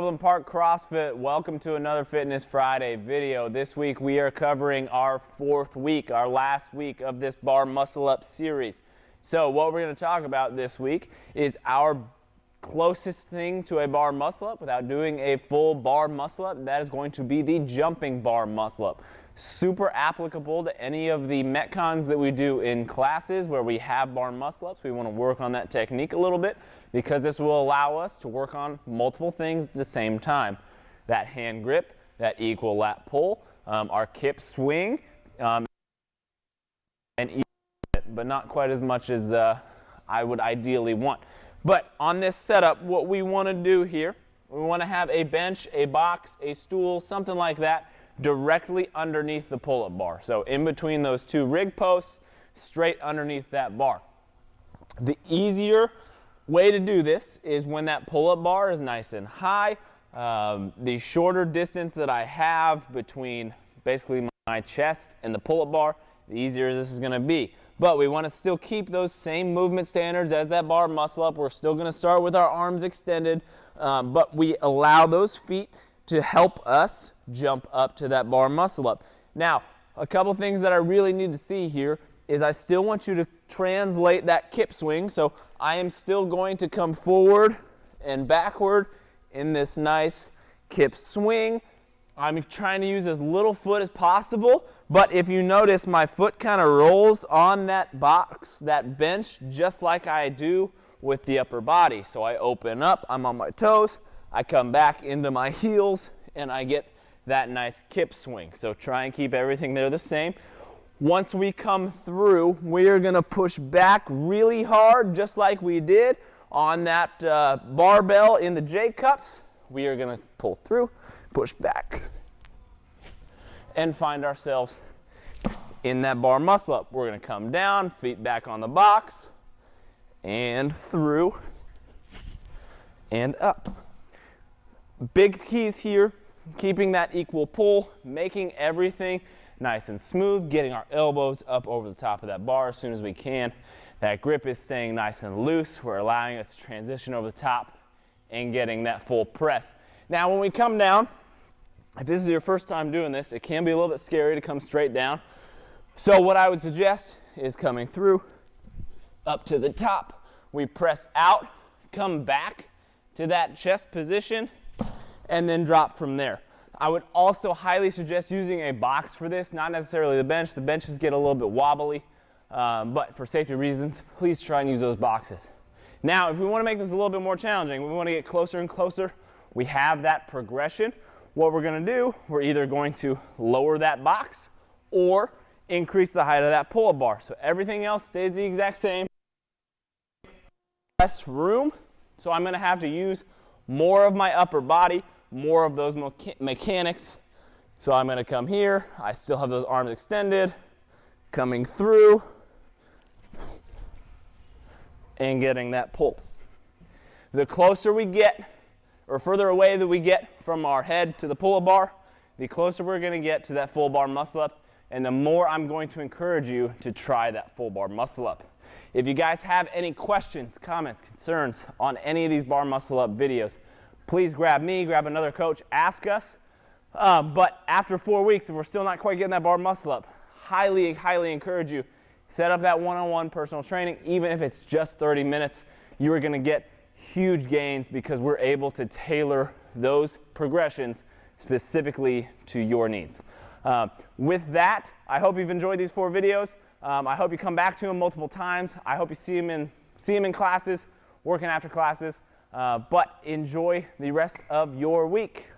Overland Park CrossFit. Welcome to another Fitness Friday video. This week we are covering our fourth week, our last week of this bar muscle up series. So what we're going to talk about this week is our closest thing to a bar muscle up without doing a full bar muscle up. That is going to be the jumping bar muscle up. Super applicable to any of the metcons that we do in classes where we have bar muscle ups. We want to work on that technique a little bit because this will allow us to work on multiple things at the same time. That hand grip, that equal lat pull, our kip swing, and but not quite as much as I would ideally want. But on this setup, what we want to do here, we want to have a bench, a box, a stool, something like that, directly underneath the pull-up bar. So in between those two rig posts, straight underneath that bar. The easier way to do this is when that pull-up bar is nice and high. The shorter distance that I have between basically my chest and the pull-up bar, the easier this is going to be. But we want to still keep those same movement standards as that bar muscle up. We're still going to start with our arms extended, but we allow those feet to help us jump up to that bar muscle up. Now, a couple things that I really need to see here is I still want you to translate that kip swing. So I am still going to come forward and backward in this nice kip swing. I'm trying to use as little foot as possible, but if you notice, my foot kind of rolls on that box, that bench, just like I do with the upper body. So I open up, I'm on my toes, I come back into my heels, and I get that nice kip swing. So try and keep everything there the same. Once we come through, we are going to push back really hard, just like we did on that barbell in the J-cups. We are going to pull through, push back, and find ourselves in that bar muscle up. We're going to come down, feet back on the box, and through, and up. Big keys here, keeping that equal pull, making everything nice and smooth, getting our elbows up over the top of that bar as soon as we can. That grip is staying nice and loose. We're allowing us to transition over the top and getting that full press. Now when we come down, if this is your first time doing this, it can be a little bit scary to come straight down. So what I would suggest is coming through, up to the top. We press out, come back to that chest position, and then drop from there. I would also highly suggest using a box for this, not necessarily the bench. The benches get a little bit wobbly, but for safety reasons, please try and use those boxes. Now, if we want to make this a little bit more challenging, we want to get closer and closer. We have that progression. What we're going to do, we're either going to lower that box or increase the height of that pull-up bar. So everything else stays the exact same. Less room, so I'm going to have to use more of my upper body, more of those mechanics. So I'm going to come here. I still have those arms extended, coming through, and getting that pull. The closer we get, or further away that we get from our head to the pull-up bar, the closer we're going to get to that full bar muscle up, and the more I'm going to encourage you to try that full bar muscle up. If you guys have any questions, comments, concerns on any of these bar muscle up videos, please grab me, grab another coach, ask us. But after 4 weeks, if we're still not quite getting that bar muscle up, highly, highly encourage you, set up that one-on-one personal training. Even if it's just 30 minutes, you are going to get huge gains because we're able to tailor those progressions specifically to your needs. With that, I hope you've enjoyed these 4 videos. I hope you come back to them multiple times. I hope you see them in classes, working after classes. But enjoy the rest of your week.